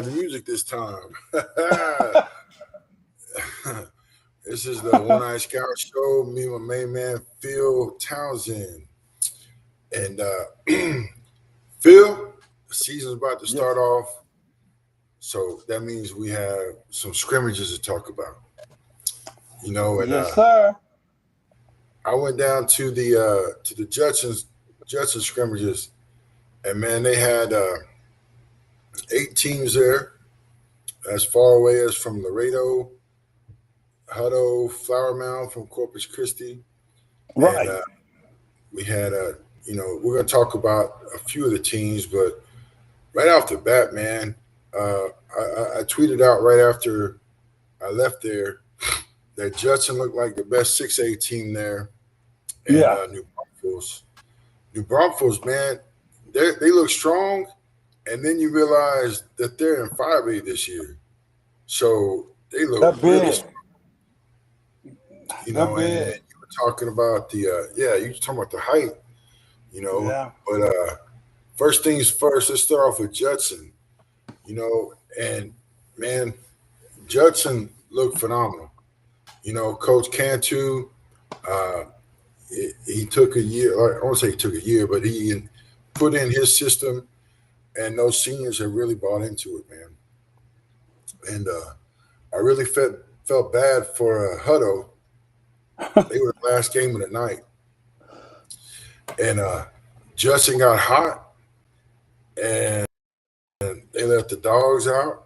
the music this time. This is the One Eye Scout Show. Me and my main man, Phil Townsend. And Phil, the season's about to Yes. start off. So that means we have some scrimmages to talk about. And Yes, sir. I went down to the Judson scrimmages, and man, they had 8 teams there, as far away as from Laredo, Hutto, Flower Mound from Corpus Christi, and Right. we had we're going to talk about a few of the teams, but right off the bat, man, I tweeted out right after I left there that Judson looked like the best 6A team there, and Yeah. New Braunfels, man, they look strong, and then you realize that they're in 5A this year, so they look They're really big. strong, They're and big. you were talking about you were talking about the height, Yeah. but first things first, let's start off with Judson, and man, Judson looked phenomenal. Coach Cantu, uh, he took a year. Or I won't say he took a year, but he put in his system, and those seniors have really bought into it, man. And I really felt bad for Hutto. They were the last game of the night, and Judson got hot, and they let the dogs out.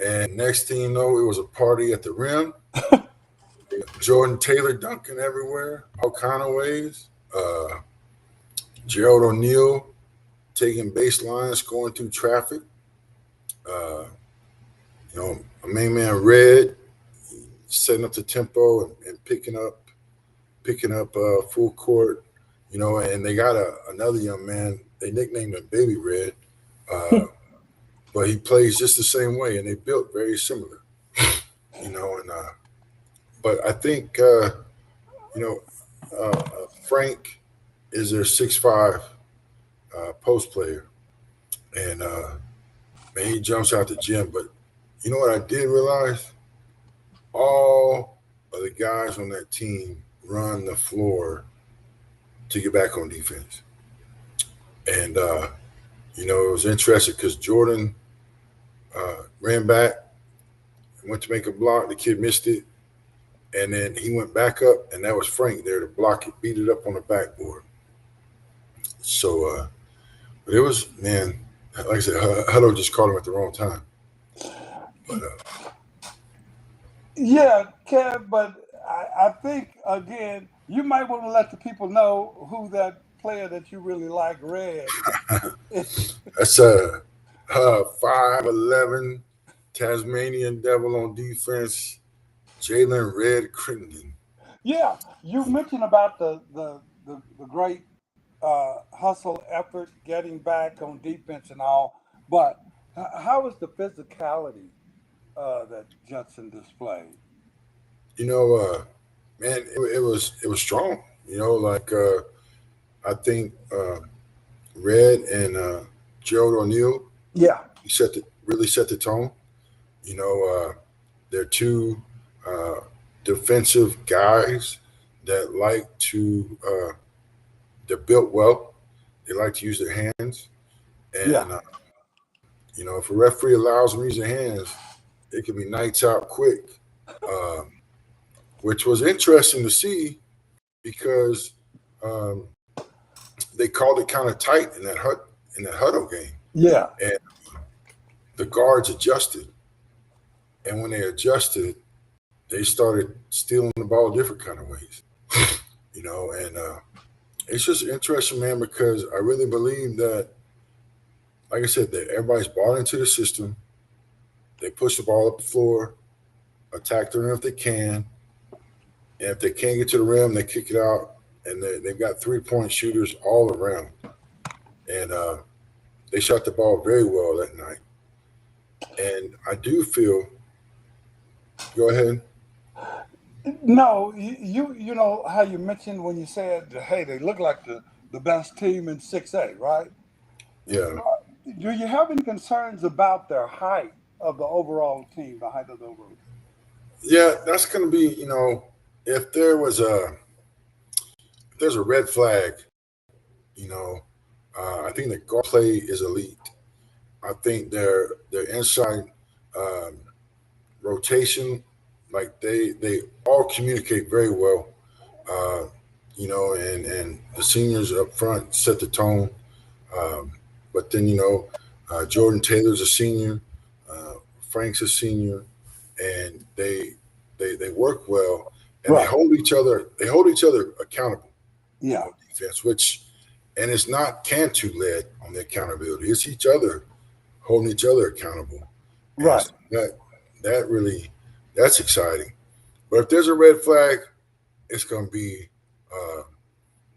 And next thing you know, it was a party at the rim. Jordan Taylor dunking everywhere, all kind of ways. Gerald O'Neill taking baselines, going through traffic. Uh, my main man Red setting up the tempo and picking up full court. And they got another young man. They nicknamed him Baby Red, uh, but he plays just the same way, and they built very similar. And but I think you know Frank is their 6'5" post player, and man, he jumps out the gym. But you know what I did realize? All of the guys on that team run the floor to get back on defense, and it was interesting because Jordan ran back, went to make a block. The kid missed it, and then he went back up, and that was Frank there to block it, beat it up on the backboard. So, but it was, man, like I said, Hutto just caught him at the wrong time. But Yeah, Kev, but I think again, you might want to let the people know who that player that you really like, Red. that's 5'11" Tasmanian Devil on defense, Jalen Red Crittenden. Yeah, you mentioned about the great hustle effort, getting back on defense and all, but how is the physicality that Judson displayed? You know, man, it was strong. Like I think Red and Gerald O'Neill Yeah, really set the tone. You know, they're two uh, defensive guys that like to they're built well. They like to use their hands, yeah, and if a referee allows them to use their hands, it can be nights out quick. Um, which was interesting to see because um, they called it kind of tight in that huddle game, yeah. and the guards adjusted. And when they adjusted, they started stealing the ball different kind of ways, And it's just interesting, man, because I really believe that, like I said, that everybody's bought into the system. They push the ball up the floor, attack the rim if they can, and if they can't get to the rim, they kick it out. And they've got 3-point shooters all around, and they shot the ball very well that night. And I do feel. Go ahead. No, you know how you mentioned when you said, hey, they look like the best team in 6A, right? Yeah. Do you have any concerns about their height of the overall team, the height of the overall? Yeah, that's going to be, if there's a red flag, you know, I think the guard play is elite. I think their inside um, rotation, like they all communicate very well. Uh, and the seniors up front set the tone. Um, but then Jordan Taylor's a senior, uh, Frank's a senior, and they work well, and they Right. hold each other. They hold each other accountable Yeah. on defense, and it's not Cantu led on the accountability. It's each other holding each other accountable, and Right. so that's exciting. But if there's a red flag, it's going to be uh,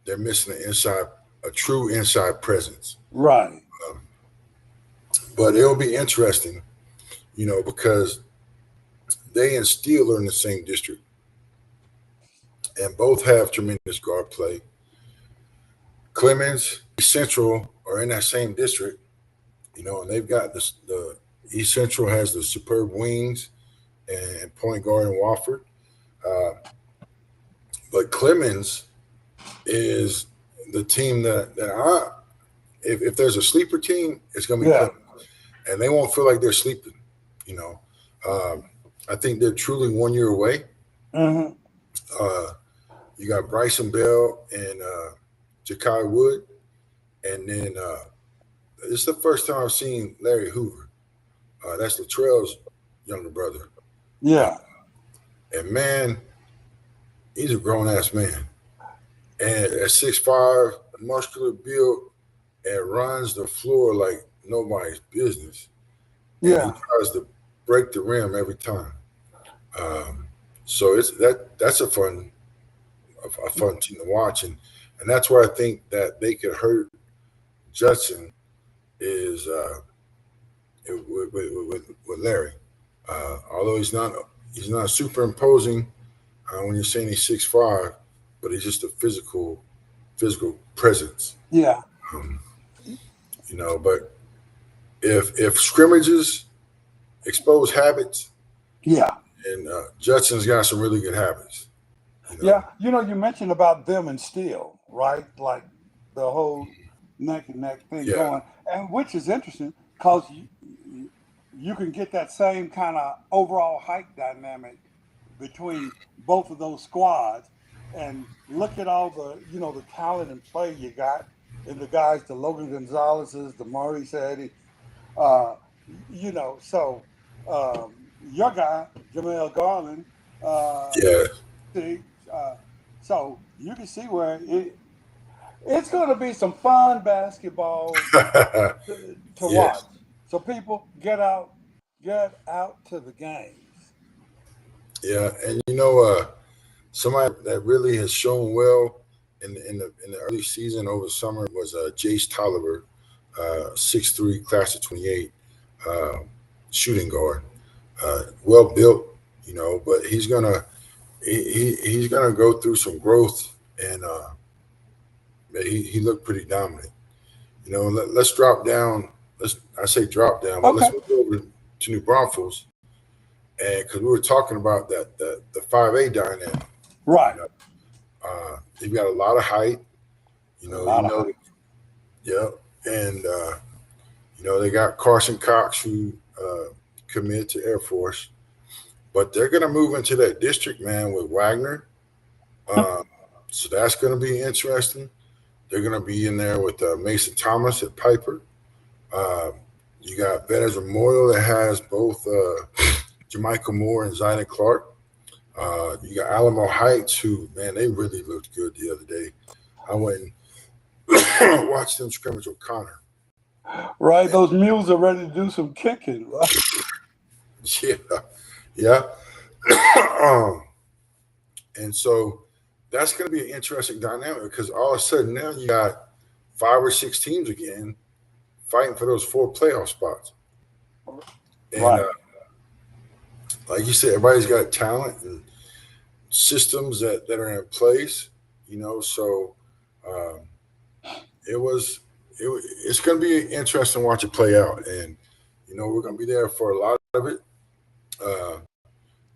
they're missing a true inside presence. Right. Um, but it'll be interesting, because they and Steele are in the same district, and both have tremendous guard play. Clemens, East Central are in that same district, and they've got the East Central has the superb wings and point guard in Wofford. Uh, but Clemens is the team if there's a sleeper team, it's going to be Yeah. Clemens, and they won't feel like they're sleeping. You know, I think they're truly 1 year away. Mm-hmm. You got Bryson Bell and Jakai Wood, and then this is the first time I've seen Larry Hoover. That's Latrell's younger brother. Yeah. And man, he's a grown ass man. And at 6'5", muscular build, and runs the floor like nobody's business. And Yeah. he tries to break the rim every time. So that's a fun team to watch, and that's where I think that they could hurt Judson is with Larry. Although he's not super imposing when you're saying he's 6'5", but he's just a physical presence. Yeah. But if scrimmages expose habits, Yeah. and Judson's got some really good habits. Yeah. You mentioned about them and Steele, right? Like the whole neck and neck thing Yeah. going, and which is interesting because you can get that same kind of overall height dynamic between both of those squads, and look at all the talent and play you got in the guys, the Logan Gonzalez's, the Murray Sadie, so your guy Jamel Garland, Yeah. so you can see where it's going to be some fun basketball to watch. So people get out to the games. Yeah, and somebody that really has shown well in the early season over summer was Jace Tolliver, 6'3", class of 28, shooting guard. Well built, but he's gonna go through some growth, and he looked pretty dominant. Let's drop down. I say drop down, but let's move over to New Braunfels, and because we were talking about the 5A dynamic, right? They've got a lot of height, height. Yeah, and they got Carson Cox who committed to Air Force, but they're going to move into that district, man, with Wagner. So that's going to be interesting. They're going to be in there with Mason Thomas at Piper. You got Veterans Memorial that has both Jamaica Moore and Zayden Clark. You got Alamo Heights, who, man, they really looked good the other day. I went and watched them scrimmage with Connor. Right, those mules are ready to do some kicking, right? Yeah. And so that's going to be an interesting dynamic because all of a sudden now you got 5 or 6 teams again fighting for those 4 playoff spots. And right. Like you said, everybody's got talent and systems that are in place, so it was it's going to be interesting to watch it play out, and we're going to be there for a lot of it. Uh,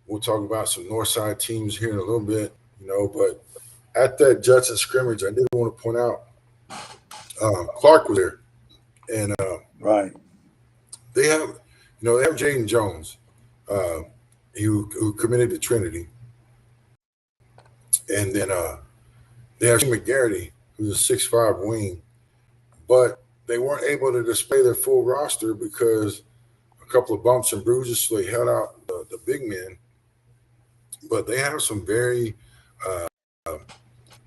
we'll talk about some Northside teams here in a little bit, but at that Judson scrimmage, I did want to point out Clark was there, and Right. they have Jaden Jones, uh, who committed to Trinity, and then they have Shane McGarity, who's a 6'5" wing, but they weren't able to display their full roster because a couple of bumps and bruises, so they held out the big men. But they have some very uh,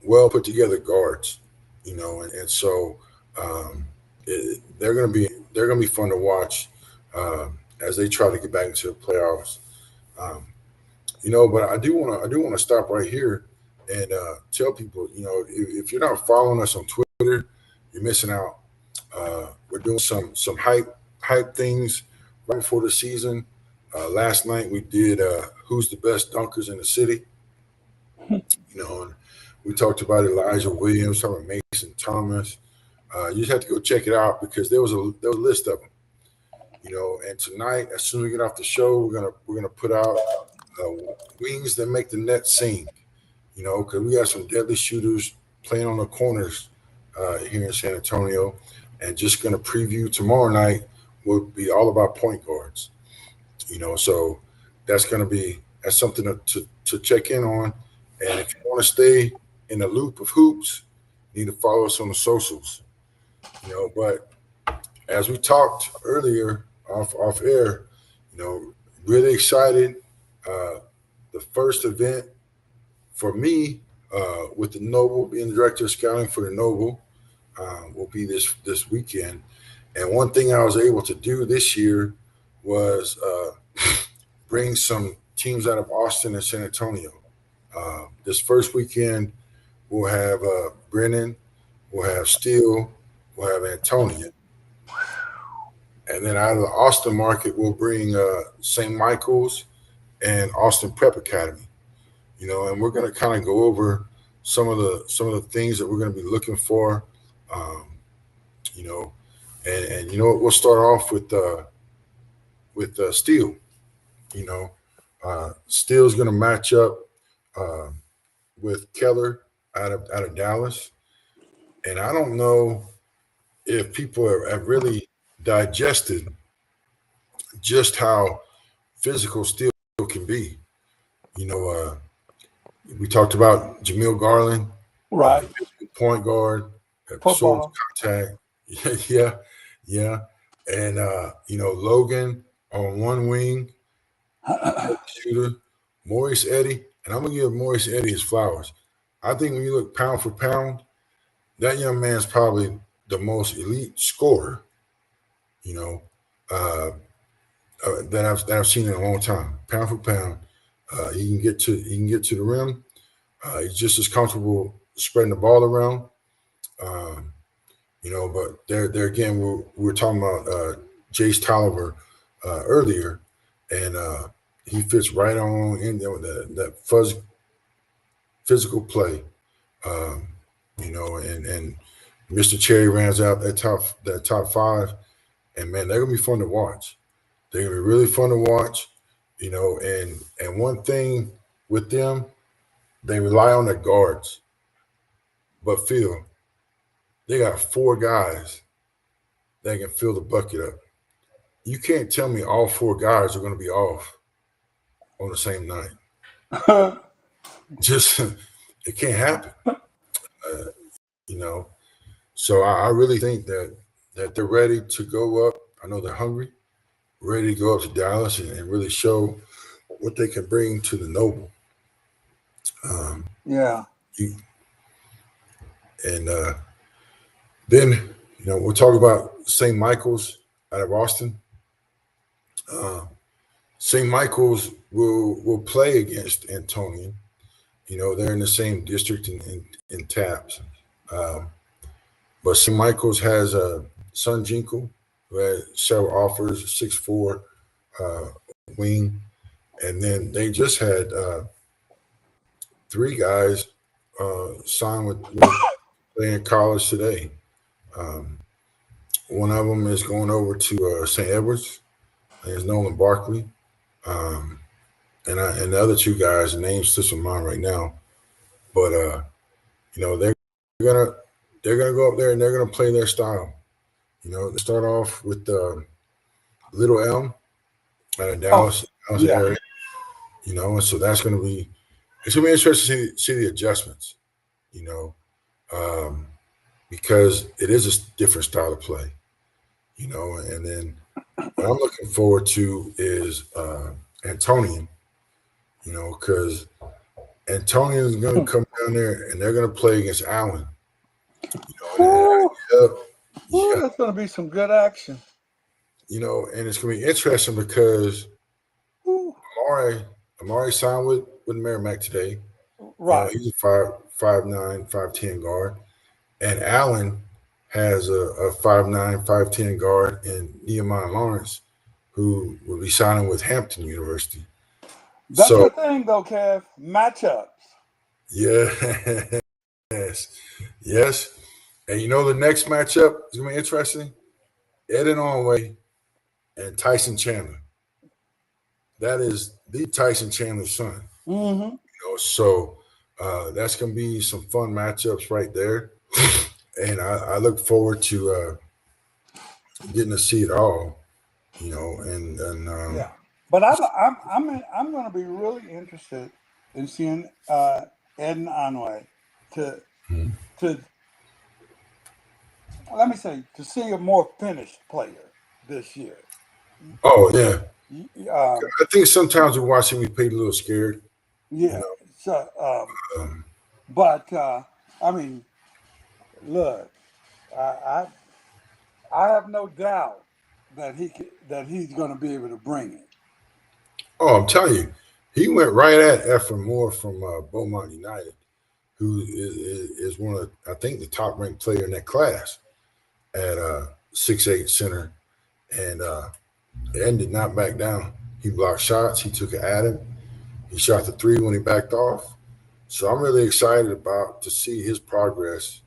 well put together guards, and so um, they're gonna be fun to watch as they try to get back into the playoffs. Um, but I do want to stop right here and tell people, if you're not following us on Twitter, you're missing out. We're doing some hype things right before the season. Last night we did who's the best dunkers in the city. And we talked about Elijah Williams, talking about Mason Thomas. You just have to go check it out because there was a list of them. And tonight, as soon as we get off the show, we're gonna put out wings that make the net sing. Because we got some deadly shooters playing on the corners here in San Antonio, and just gonna preview tomorrow night will be all about point guards. So that's something to check in on. And if you want to stay in the loop of hoops, you need to follow us on the socials. But as we talked earlier off air, really excited. Uh, the first event for me with the Noble, being the director of scouting for the Noble, will be this weekend. And one thing I was able to do this year was bring some teams out of Austin and San Antonio. This first weekend, we'll have Brennan, we'll have Steele, we'll have Antonian. And then out of the Austin market, we'll bring St. Michael's and Austin Prep Academy. And we're going to kind of go over some of the things that we're going to be looking for. Um, you know, and we'll start off with Steele. You know, Steele's going to match up uh, with Keller out of Dallas, and I don't know if people have really digested just how physical Steele can be. You know, we talked about Jamil Garland, Right. point guard, absorbs Football. contact. Yeah, yeah. And Logan on one wing, shooter, Maurice Eddy, and I'm gonna give Maurice Eddy his flowers. I think when you look pound for pound, that young man's probably the most elite scorer, you know, uh, that I've seen in a long time. Pound for pound, he can get to the rim. He's just as comfortable spreading the ball around. Um, but there again, we were talking about Jace Tolliver earlier, and he fits right on in there with that physical play. Um, and Mr. Cherry rounds out that top five, and man, they're gonna be fun to watch. They're gonna be really fun to watch. And one thing with them, they rely on their guards, but Phil, they got four guys that can fill the bucket up. You can't tell me all four guys are going to be off on the same night. Just it can't happen. Uh, you know. So I really think that they're ready to go up. I know they're hungry, ready to go up to Dallas and really show what they can bring to the Noble. Um, Yeah. you- and then we'll talk about St. Michael's out of Austin. Uh, St. Michael's will play against Antonian. They're in the same district in Taps. Um, but St. Michael's has Sun Jinkle, who has several offers, 6'4" uh, wing. And then they just had three guys signed with playing college today. Um, One of them is going over to St. Edwards. There's Nolan Barkley, um, and the other two guys. The names slips in mind right now, but they're gonna go up there and they're gonna play their style. They start off with Little Elm out of Oh, Dallas yeah. area. And so it's gonna be interesting to see the adjustments. You know, um, because it is a different style of play. And then what I'm looking forward to is Antonian. Because Antonian is going to come down there and they're going to play against Allen. Ooh, Yeah, ooh, yeah, that's going to be some good action. and it's going to be interesting because Ooh, Amari Amari signed with Merrimack today. right. He's a 5'9", 5'10" guard, and Allen has a 5'9", 5'10" guard in Nehemiah Lawrence, who will be signing with Hampton University. That's So the thing, though, Kev. Matchups. yeah, yes. And the next matchup is gonna be interesting. Eden Onway and Tyson Chandler. That is the Tyson Chandler's son. Mm-hmm. So that's gonna be some fun matchups right there. And I look forward to getting to see it all. And Yeah. But I'm going to be really interested in seeing Eden Onway to to let me say to see a more finished player this year. oh yeah, Um, I think sometimes we watch him, we get a little scared. You yeah. know, So, um, but I mean, look, I I have no doubt that that he's going to be able to bring it. oh, I'm telling you, he went right at Ephraim Moore from Beaumont United, who is one of I think the top ranked player in that class at 6'8" center, and Ed did not back down. He blocked shots. He took it at him. He shot the three when he backed off. So I'm really excited about to see his progress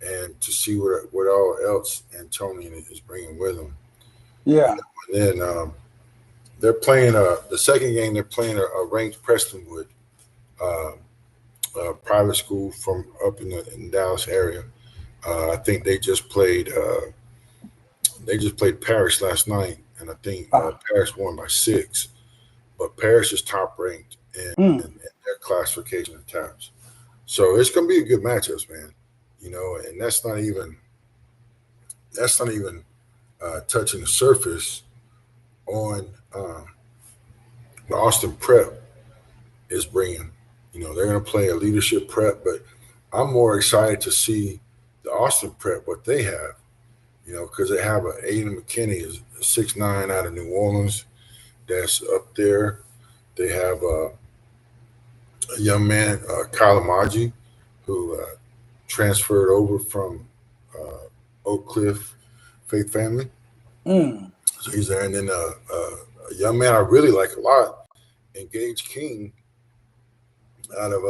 and to see what all else Antonian is bringing with him. Yeah. And then they're playing the second game. They're playing a ranked Prestonwood uh, private school from up in the Dallas area. I think they just played Paris last night, and I think Ah, Paris won by 6. But Paris is top ranked mm, in their classification of taps. So it's going to be a good matchups, man. And that's not even touching the surface on what Austin Prep is bringing. They're going to play a leadership prep, but I'm more excited to see the Austin Prep what they have. Because they have a Aiden McKinney is 6'9" out of New Orleans that's up there. They have a young man, Kalamaji, who transferred over from Oak Cliff Faith Family. mm, So he's there. And then a young man I really like a lot, Engage King, out of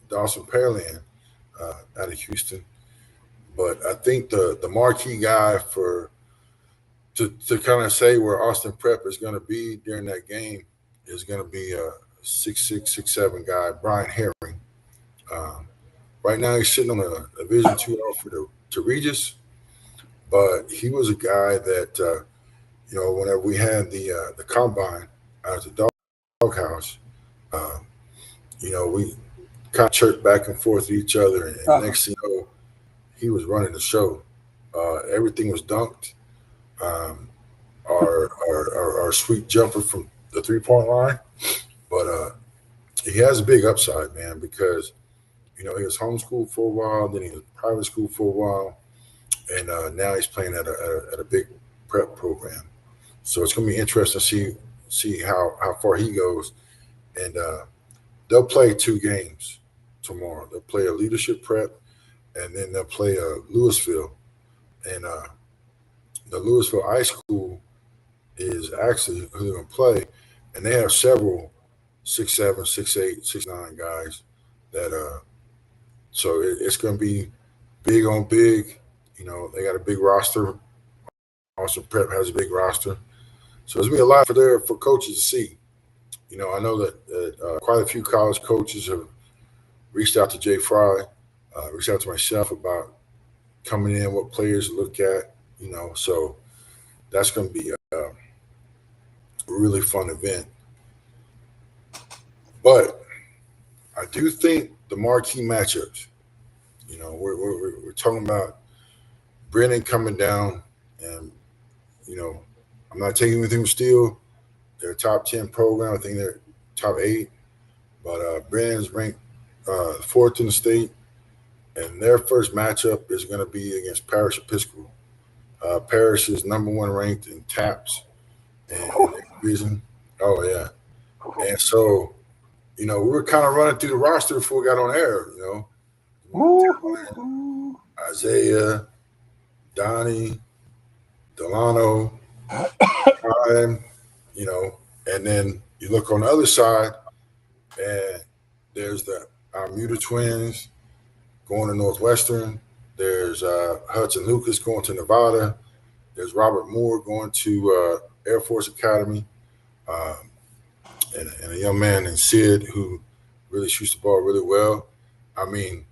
Dawson Pearland, out of Houston. But I think the marquee guy to kind of say where Austin Prep is going to be during that game is going to be a 6'6", 6'7" guy, Brian Herring. Um, right now he's sitting on a Division II offer to Regis, but he was a guy that whenever we had the combine out at the doghouse, um, we kind of chirped back and forth with each other, and uh, next thing you know, he was running the show. Everything was dunked. Um, our sweet jumper from the 3-point line, but he has a big upside, man, because he was homeschooled for a while, then he was private school for a while, and now he's playing at a big prep program. So it's going to be interesting to see how far he goes, and they'll play 2 games tomorrow. They'll play a leadership prep, and then they'll play Louisville, and the Louisville High School is actually who they're going to play, and they have several 6'7", 6'8", 6'9" guys that so it's going to be big on big. They got a big roster Austin Prep has a big roster. So there's going to be a lot for coaches to see. I know that quite a few college coaches have reached out to Jay Fry, reached out to myself about coming in, what players to look at. So that's going to be a really fun event. But I do think the marquee matchups. We're talking about Brennan coming down, and I'm not taking anything from Steel. They're a top 10 program. I think they're top 8. But Brennan's ranked 4th in the state, and their first matchup is going to be against Parish Episcopal. Parish is number 1 ranked in TAPS and in their division. Oh yeah, and so we were kind of running through the roster before we got on air. Isaiah, Donnie, Delano, Ryan, and then you look on the other side, and there's the Muta twins going to Northwestern. There's Hudson Lucas going to Nevada. There's Robert Moore going to Air Force Academy. And a young man named Sid who really shoots the ball really well. I mean,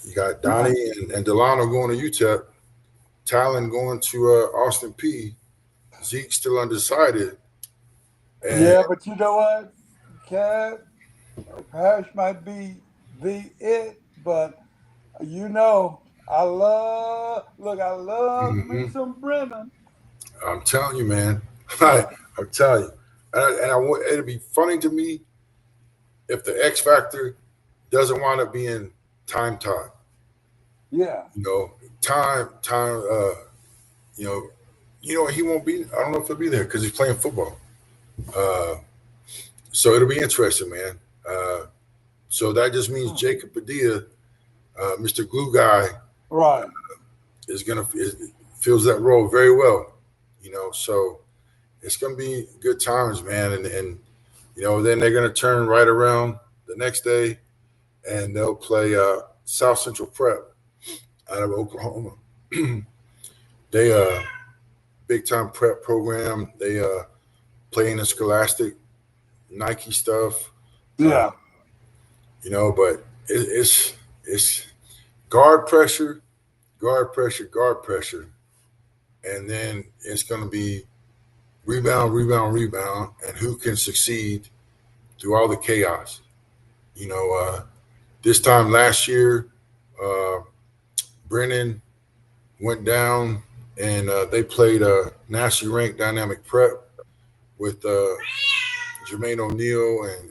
you got Donnie and Delano going to UTEP, Talon going to Austin P, Zeke still undecided. Yeah, but you know what, Kev? Parish might be it, but I love me some Brennan. I'm telling you, man. I'm telling you. And I want it'd be funny to me if the X Factor doesn't wind up being time Todd. Yeah. Time. He won't be. I don't know if he'll be there because he's playing football. So it'll be interesting, man. So that just means Jacob Padilla, Mr. Glue Guy, right, fills that role very well. So it's gonna be good times, man. And then they're gonna turn right around the next day, and they'll play South Central Prep out of Oklahoma. They big time prep program. They play in the Scholastic Nike stuff. Yeah. But it's guard pressure, and then it's going to be rebound, and who can succeed through all the chaos. This time last year, Brennan went down, and they played a nationally ranked dynamic prep with Jermaine O'Neal and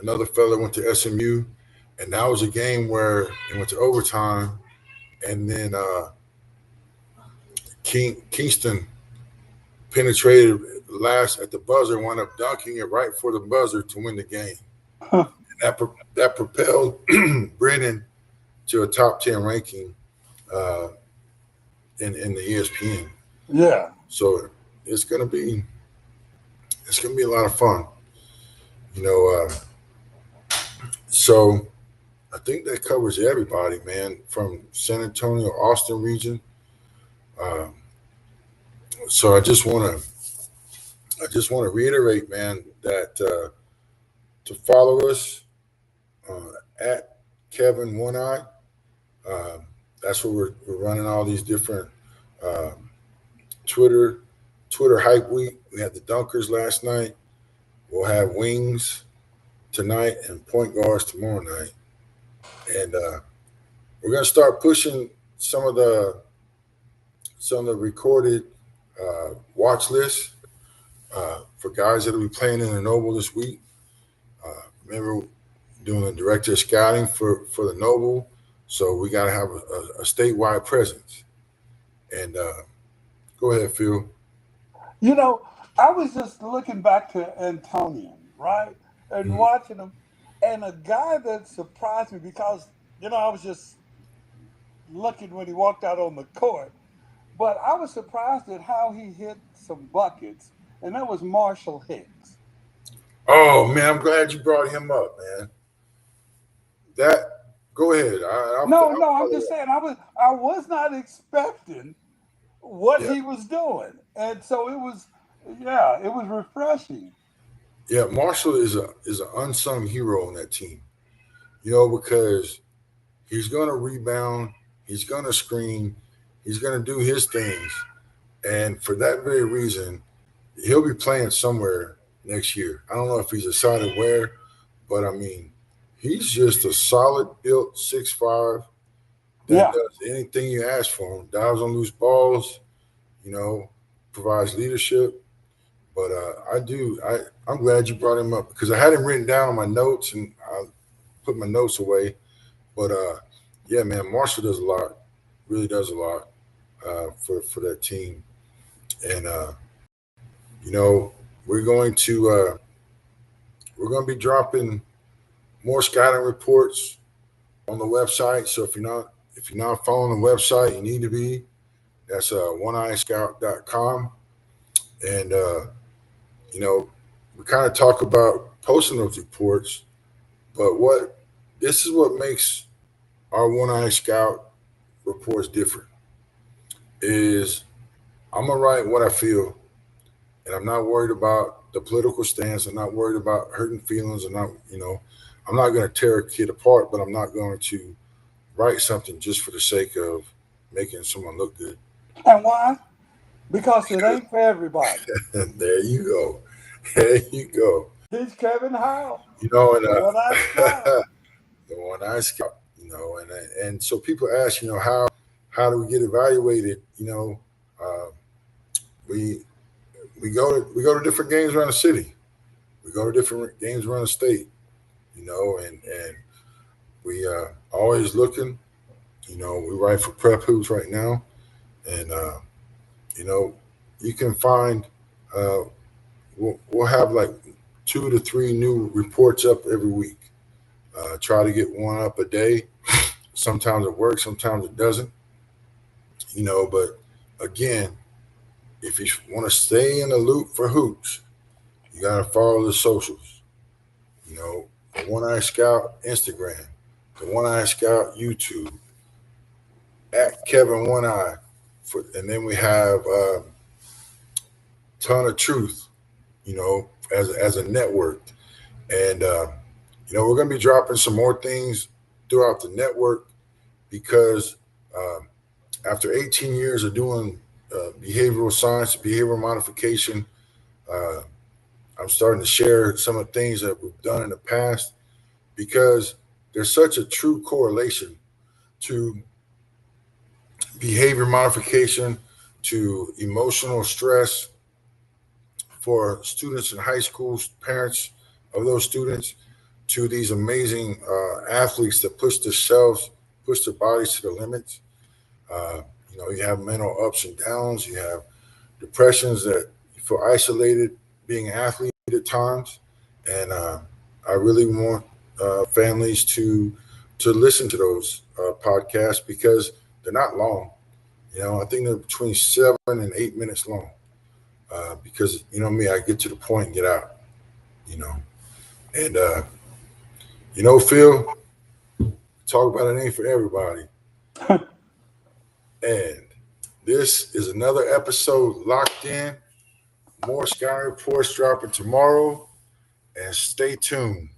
another fella went to SMU, and that was a game where it went to overtime, and then Kingston penetrated last at the buzzer, wound up dunking it right for the buzzer to win the game. And that propelled Brennan to a top 10 ranking in the ESPN. Yeah. So it's gonna be a lot of fun. So I think that covers everybody, man, from San Antonio, Austin region. So I just want to reiterate, man, that to follow us at Kevin One Eye. That's where we're running all these different Twitter hype week. We had the dunkers last night. We'll have wings tonight and point guards tomorrow night. And we're gonna start pushing some of the recorded watch lists for guys that'll be playing in the Noble this week. Remember doing the director of scouting for the Noble, so we got to have a statewide presence. And go ahead, Phil. I was just looking back to Antonian, right, and watching him, and a guy that surprised me because I was just looking when he walked out on the court, but I was surprised at how he hit some buckets, and that was Marshall Hicks. Oh man, I'm glad you brought him up, man. Go ahead. I'm just saying I was not expecting what Yeah. he was doing. And so it was refreshing. Yeah, Marshall is an unsung hero on that team. Because he's gonna rebound, he's gonna screen, he's gonna do his things, and for that very reason, he'll be playing somewhere next year. I don't know if he's decided where, but I mean, he's just a solid built 6'5" that Yeah. does anything you ask for him. Dives on loose balls, you know, provides leadership. But I'm glad you brought him up because I had him written down on my notes and I put my notes away. But yeah, man, Marshall does a lot, really does a lot for that team. And you know, we're going to we're going to be dropping more scouting reports on the website. So if you're not following the website, you need to be. That's oneeyescout.com. And you know, we kind of talk about posting those reports, but this is what makes our One Eye Scout reports different is I'm gonna write what I feel, and I'm not worried about the political stance. I'm not worried about hurting feelings. I'm not gonna tear a kid apart, but I'm not going to write something just for the sake of making someone look good. And why? Because it ain't for everybody. And there you go. There you go. He's Kevin Howe, And the one I scout. the One Eye Scout. And so people ask, how do we get evaluated? Uh, we we go to different games around the city. We go to different games around the state. And we always looking. We write for Prep Hoops right now, and you know, you can find. Uh, we'll have like 2 to 3 new reports up every week. Try to get one up a day. Sometimes it works, sometimes it doesn't. But again, if you want to stay in the loop for hoops, you got to follow the socials. The One Eye Scout Instagram, the One Eye Scout YouTube, at Kevin One Eye, and then we have Ton of Truth, as a network, and we're going to be dropping some more things throughout the network because after 18 years of doing behavioral science, behavioral modification, uh, I'm starting to share some of the things that we've done in the past because there's such a true correlation to behavior modification, to emotional stress for students in high schools, parents of those students, to these amazing athletes that push themselves, push their bodies to the limits. Uh, you have mental ups and downs. You have depressions that you feel isolated being an athlete at times. And I really want families to listen to those podcasts because they're not long. I think they're between 7 and 8 minutes long. Because me, I get to the point and get out. You know, and Phil, talk about it ain't for everybody. And this is another episode locked in. More Sky Reports dropping tomorrow, and stay tuned.